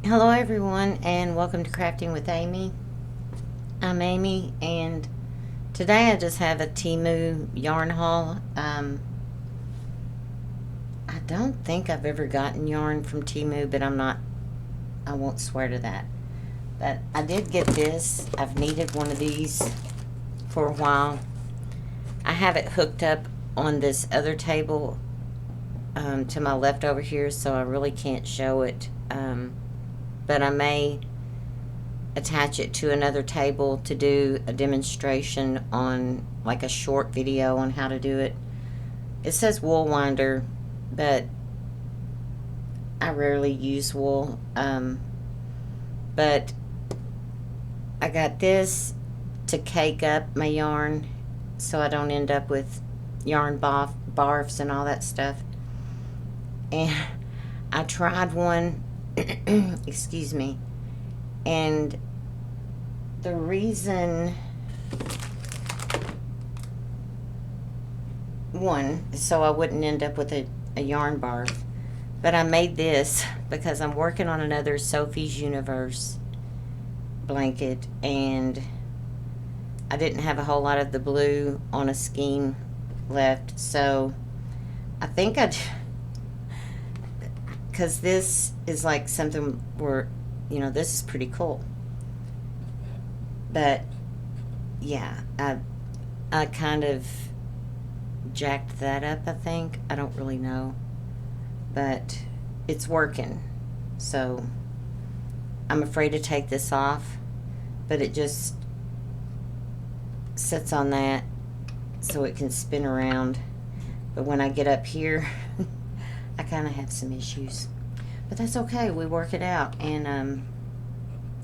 Hello everyone and welcome to Crafting with Amy. I'm Amy and today I just have a Temu yarn haul. I don't think I've ever gotten yarn from Temu, but I won't swear to that. But I did get this. I've needed one of these for a while. I have it hooked up on this other table to my left over here, so I really can't show it. But I may attach it to another table to do a demonstration on, like, a short video on how to do it. It says wool winder, but I rarely use wool. But I got this to cake up my yarn so I don't end up with yarn barfs and all that stuff. And I tried one, excuse me, and the reason, one, is so I wouldn't end up with a yarn barf. But I made this because I'm working on another Sophie's Universe blanket, and I didn't have a whole lot of the blue on a skein left. So I think because this is like something where, this is pretty cool. But yeah, I kind of jacked that up, I think. I don't really know. But it's working. So I'm afraid to take this off, but it just sits on that so it can spin around. But when I get up here, I kind of have some issues. But that's okay. We work it out. And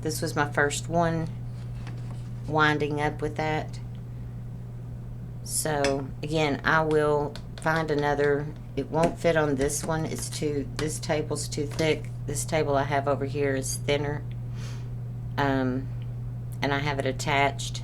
this was my first one winding up with that. So again, I will find another. It won't fit on this one. This table's too thick. This table I have over here is thinner. And I have it attached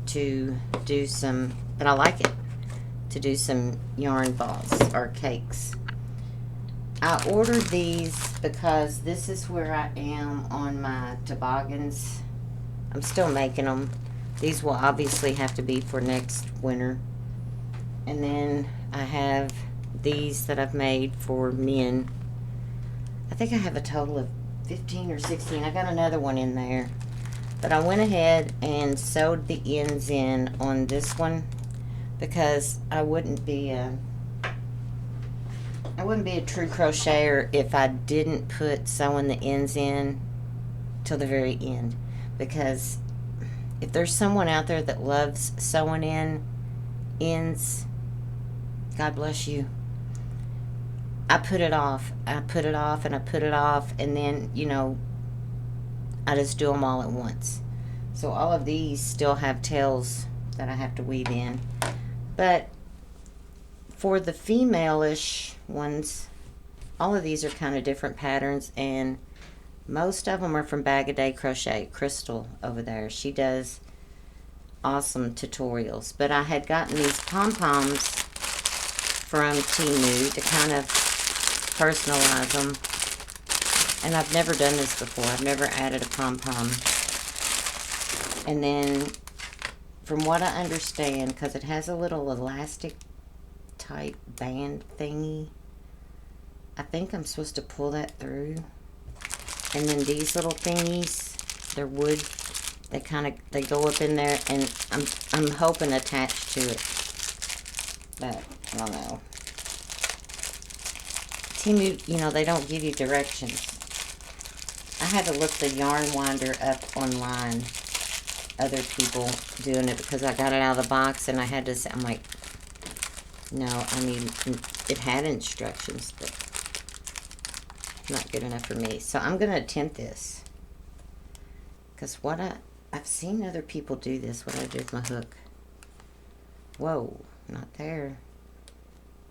to do some, but I like it, to do some yarn balls or cakes. I ordered these because this is where I am on my toboggans. I'm still making them. These will obviously have to be for next winter. And then I have these that I've made for men. I think I have a total of 15 or 16. I got another one in there. But I went ahead and sewed the ends in on this one because I wouldn't be a true crocheter if I didn't put sewing the ends in till the very end. Because if there's someone out there that loves sewing in ends, God bless you. I put it off. I put it off and I put it off, and then, I just do them all at once. So all of these still have tails that I have to weave in. But for the female-ish ones, all of these are kind of different patterns, and most of them are from Bag a Day Crochet. Crystal over there, she does awesome tutorials. But I had gotten these pom-poms from Temu to kind of personalize them. And I've never done this before. I've never added a pom-pom. And then, from what I understand, because it has a little elastic type band thingy, I think I'm supposed to pull that through. And then these little thingies, they're wood. They go up in there, and I'm hoping attached to it. But I don't know. Temu, they don't give you directions. I had to look the yarn winder up online, other people doing it, because I got it out of the box and I had to say, I'm like, no, it had instructions, but not good enough for me. So I'm going to attempt this. Because I've seen other people do this, what I do with my hook. Whoa, not there.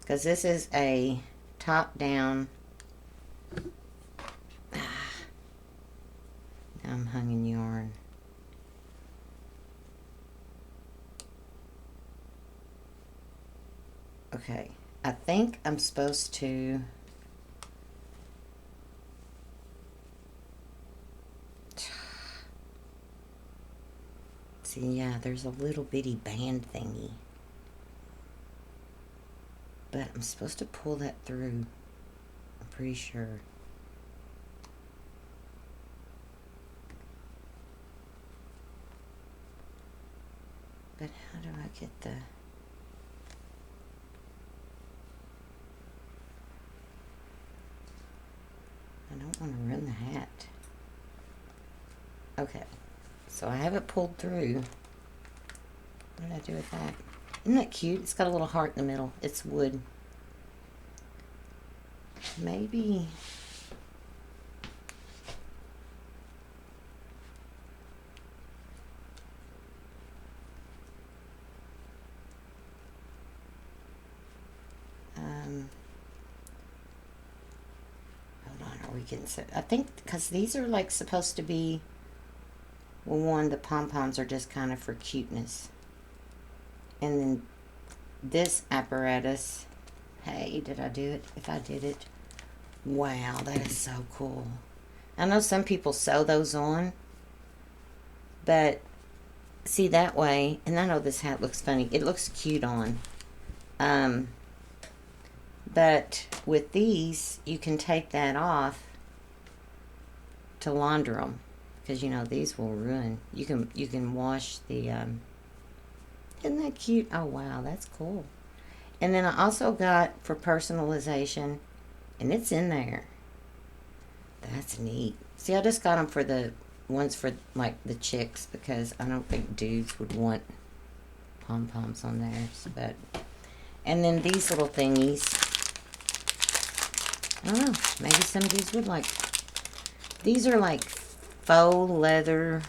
Because this is a top-down. I'm hung in yarn. Okay, I think I'm supposed to See, yeah, there's a little bitty band thingy. But I'm supposed to pull that through. I'm pretty sure. But how do I get the... I don't want to ruin the hat. Okay. So I have it pulled through. What did I do with that? Isn't that cute? It's got a little heart in the middle. It's wood. Maybe... hold on, are we getting set? I think, because these are like supposed to be... Well, one, the pom-poms are just kind of for cuteness. And then this apparatus... Hey, did I do it? If I did it... Wow, that is so cool. I know some people sew those on. But, see, that way... And I know this hat looks funny. It looks cute on. But with these, you can take that off to launder them. Because, you know, these will ruin. You can wash the... Isn't that cute? Oh, wow, that's cool. And then I also got, for personalization... And it's in there. That's neat. See, I just got them for the ones for, like, the chicks, because I don't think dudes would want pom-poms on theirs. But, and then these little thingies. I don't know. Maybe some of these would like. These are like faux leather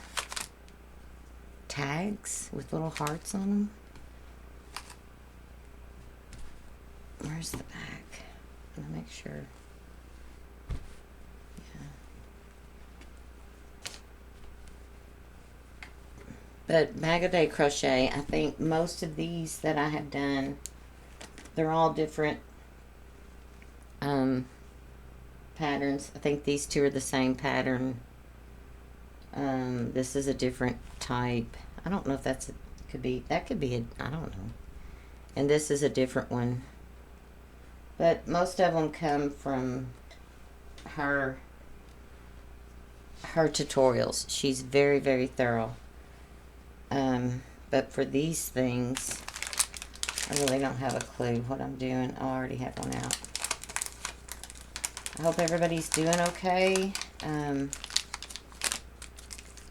tags with little hearts on them. Where's the back? I'm gonna make sure. Yeah. But Bag a Day Crochet, I think most of these that I have done, they're all different patterns. I think these two are the same pattern. This is a different type. I don't know if that's could be I don't know. And this is a different one. But most of them come from her tutorials. She's very, very thorough. But for these things, I really don't have a clue what I'm doing. I already have one out. I hope everybody's doing okay.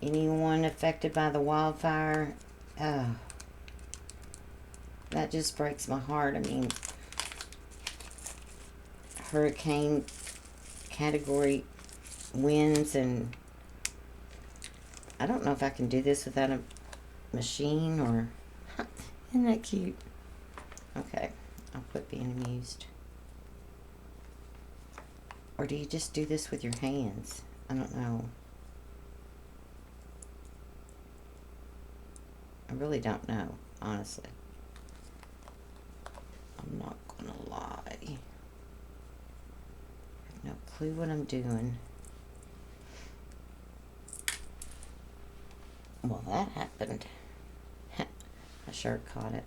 Anyone affected by the wildfire? Oh, that just breaks my heart. I mean, hurricane category winds, and I don't know if I can do this without a machine, or isn't that cute? Okay, I'll quit being amused. Or do you just do this with your hands? I don't know. I really don't know, honestly. I'm not gonna lie. I have no clue what I'm doing. Well, that happened. My shirt caught it.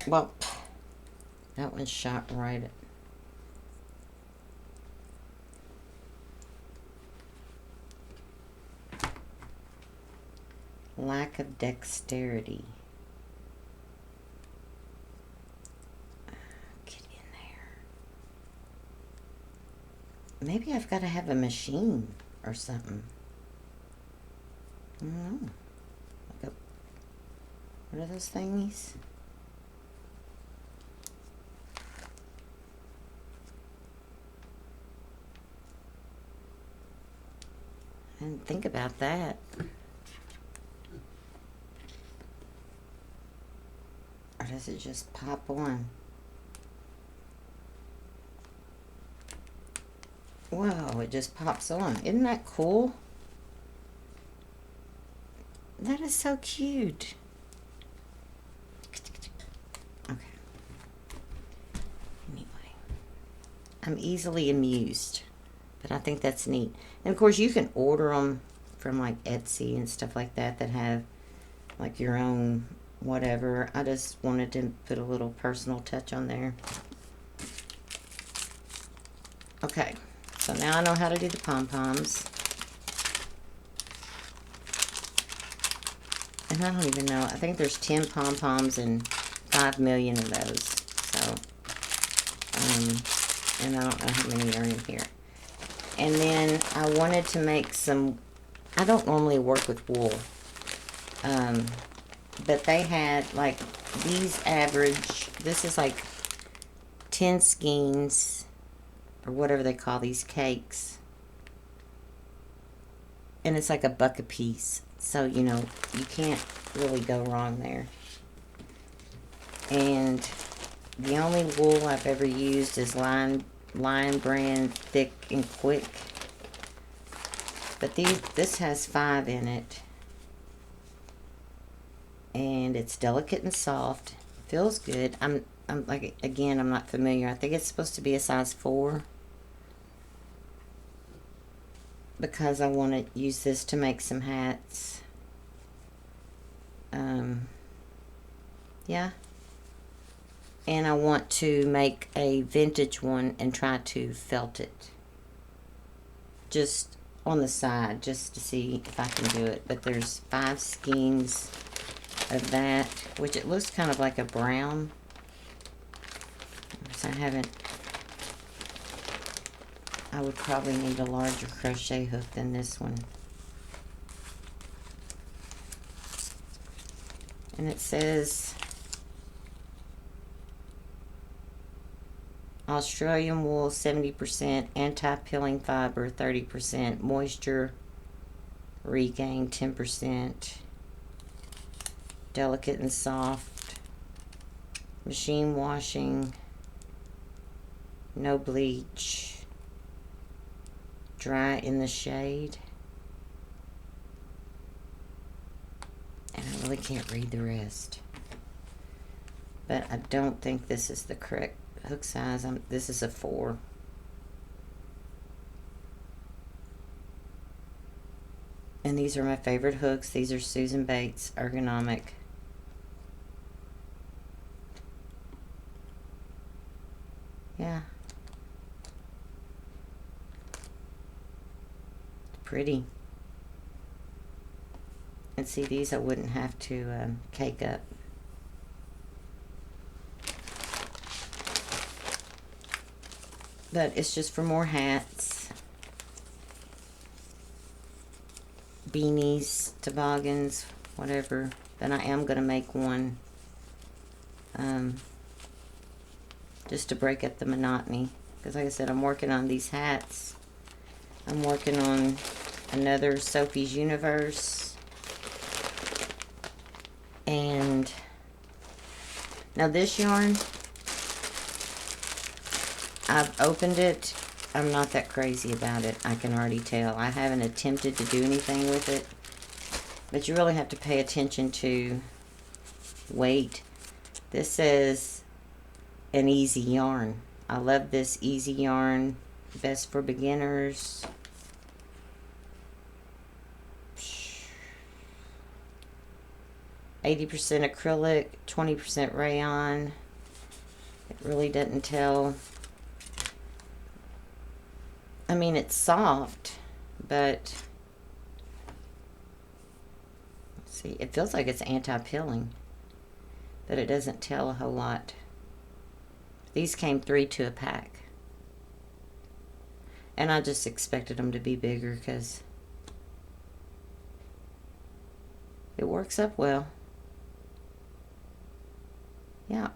Well, that one shot right at... Lack of dexterity. Get in there. Maybe I've got to have a machine or something. I don't know. Like what are those thingies? I didn't think about that. Or does it just pop on? Whoa, it just pops on. Isn't that cool? That is so cute. Okay. Anyway, I'm easily amused. But I think that's neat. And of course you can order them from like Etsy and stuff like that that have like your own whatever. I just wanted to put a little personal touch on there. Okay, so now I know how to do the pom-poms. And I don't even know, I think there's 10 pom-poms and 5 million of those. So, and I don't know how many are in here. And then I wanted to make some, I don't normally work with wool. But they had like these average, this is like 10 skeins, or whatever they call these cakes. And it's like $1 a piece. So, you know, you can't really go wrong there. And the only wool I've ever used is Lion brand Thick and Quick. But this has 5 in it. And it's delicate and soft. Feels good. I'm like, again, I'm not familiar. I think it's supposed to be a size 4. Because I want to use this to make some hats. Yeah. And I want to make a vintage one and try to felt it. Just on the side, just to see if I can do it. But there's 5 skeins of that, which it looks kind of like a brown. So I would probably need a larger crochet hook than this one. And it says Australian wool 70%, anti-pilling fiber 30%, moisture regain 10%, delicate and soft, machine washing, no bleach, dry in the shade. And I really can't read the rest. But I don't think this is the correct hook size. This is a 4. And these are my favorite hooks. These are Susan Bates ergonomic. Yeah. Pretty. And see, these I wouldn't have to cake up. But it's just for more hats, beanies, toboggans, whatever. But I am going to make one just to break up the monotony. Because like I said, I'm working on these hats. I'm working on another Sophie's Universe. And now this yarn, I've opened it. I'm not that crazy about it. I can already tell. I haven't attempted to do anything with it. But you really have to pay attention to weight. This says an easy yarn. I love this easy yarn. Best for beginners. 80% acrylic, 20% rayon. It really doesn't tell. I mean, it's soft, but let's see, it feels like it's anti-pilling, but it doesn't tell a whole lot. These came 3 to a pack. And I just expected them to be bigger because it works up well. Yeah.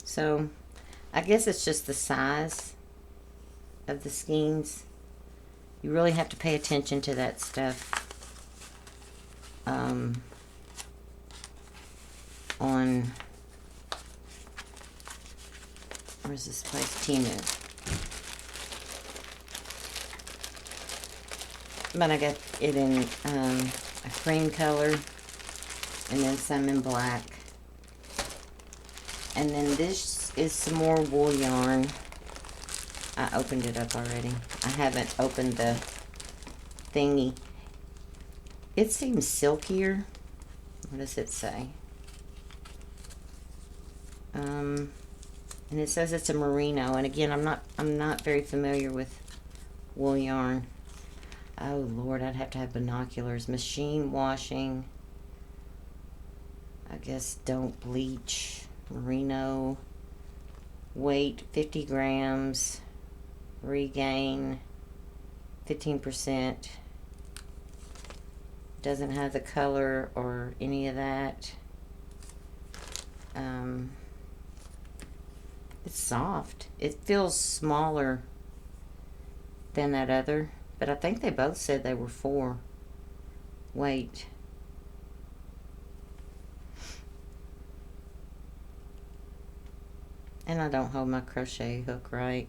So, I guess it's just the size of the skeins. You really have to pay attention to that stuff. On, where's this place? Temu. But I got it in a cream color and then some in black. And then this is some more wool yarn. I opened it up already. I haven't opened the thingy. It seems silkier. What does it say? And it says it's a merino. And again, I'm not very familiar with wool yarn. Oh Lord, I'd have to have binoculars. Machine washing. I guess don't bleach. Merino. Weight 50 grams. Regain 15%. Doesn't have the color or any of that. It's soft. It feels smaller than that other, but I think they both said they were 4 weight. And I don't hold my crochet hook right.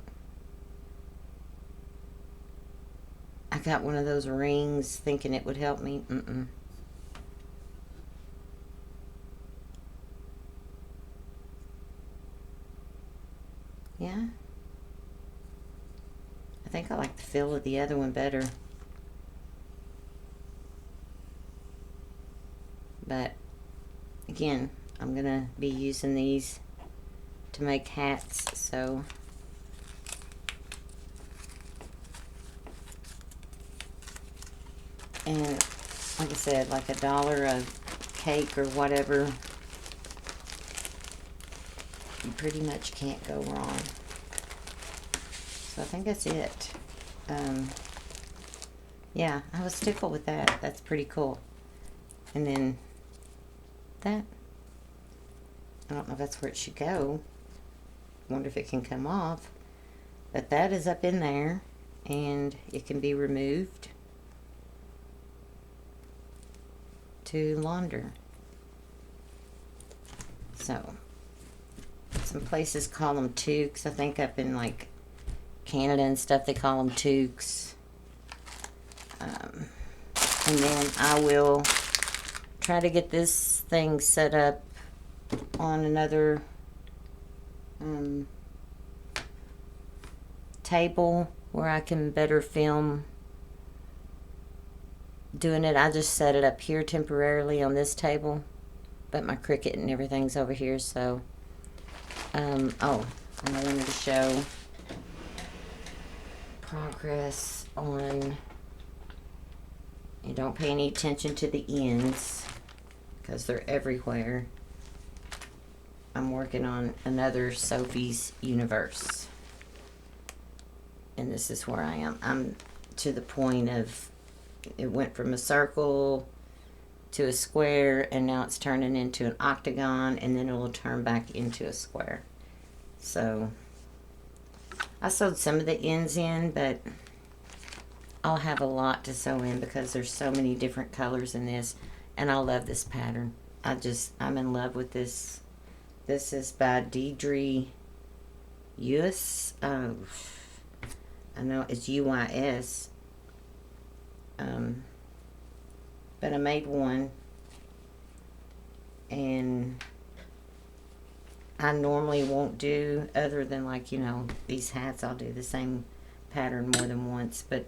I got one of those rings thinking it would help me. Yeah. I think I like the feel of the other one better. But, again, I'm going to be using these to make hats, so... And like I said, like $1 a cake or whatever, you pretty much can't go wrong. So I think that's it. Yeah, I was tickled with that. That's pretty cool. And then that, I don't know if that's where it should go. Wonder if it can come off. But that is up in there, and it can be removed to launder. So some places call them toques. I think up in like Canada and stuff they call them toques. And then I will try to get this thing set up on another table where I can better film doing it. I just set it up here temporarily on this table, but my Cricut and everything's over here. So oh, and I wanted to show progress on, you don't pay any attention to the ends because they're everywhere. I'm working on another Sophie's Universe, and this is where I am. I'm to the point of, it went from a circle to a square, and now it's turning into an octagon, and then it will turn back into a square. So I sewed some of the ends in, but I'll have a lot to sew in because there's so many different colors in this, and I love this pattern. I'm in love with this. This is by Deidre Uys. I know it's UYS. But I made one, and I normally won't do, other than like, you know, these hats, I'll do the same pattern more than once, but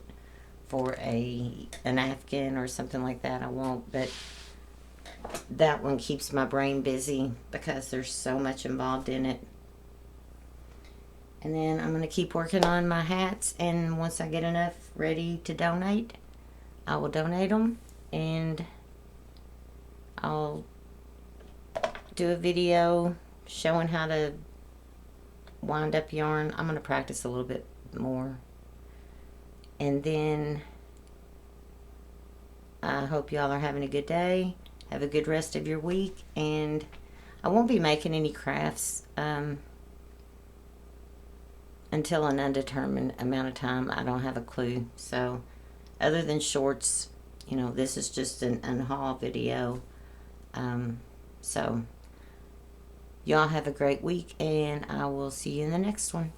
for an Afghan or something like that, I won't. But that one keeps my brain busy because there's so much involved in it. And then I'm going to keep working on my hats, and once I get enough ready to donate, I will donate them, and I'll do a video showing how to wind up yarn. I'm going to practice a little bit more. And then I hope y'all are having a good day. Have a good rest of your week. And I won't be making any crafts until an undetermined amount of time. I don't have a clue. So other than shorts, you know, this is just an unhaul video. So y'all have a great week, and I will see you in the next one.